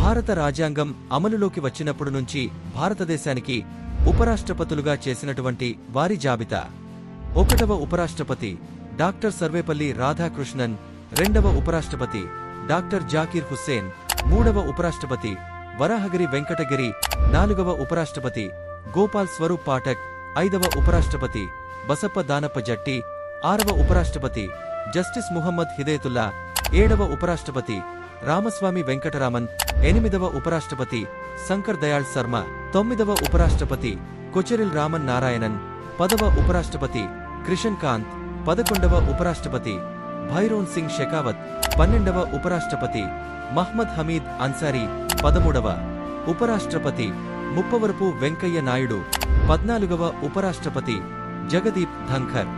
భారత రాజ్యాంగం అమలులోకి వచ్చినప్పుడు నుంచి భారతదేశానికి ఉపరాష్ట్రపతులుగా చేసినటువంటి వారి జాబితా. 1వ ఉపరాష్ట్రపతి డాక్టర్ సర్వేపల్లి రాధాకృష్ణన్, 2వ ఉపరాష్ట్రపతి డాక్టర్ జాకీర్ హుస్సేన్, 3వ ఉపరాష్ట్రపతి వరాహగిరి వెంకటగిరి, 4వ ఉపరాష్ట్రపతి గోపాల్ స్వరూప్ పాఠక్, 5వ ఉపరాష్ట్రపతి బసప్ప దానప్ప జట్టి, 6వ ఉపరాష్ట్రపతి జస్టిస్ ముహమ్మద్ హిదయతుల్లా, 7వ ఉపరాష్ట్రపతి రామస్వామి వెంకటరామన్, 8వ ఉపరాష్ట్రపతి శంకర్ దయాళ్ శర్మ, 9వ ఉపరాష్ట్రపతి కొచెరిల్ రామన్ నారాయణన్, 10వ ఉపరాష్ట్రపతి క్రిషన్ కాంత్, 11వ ఉపరాష్ట్రపతి భైరోన్ సింగ్ షెకావత్, 12వ ఉపరాష్ట్రపతి మహ్మద్ హమీద్ అన్సారీ, 13వ ఉపరాష్ట్రపతి ముప్పవరపు వెంకయ్య నాయుడు, 14వ ఉపరాష్ట్రపతి జగదీప్ ధంఖర్.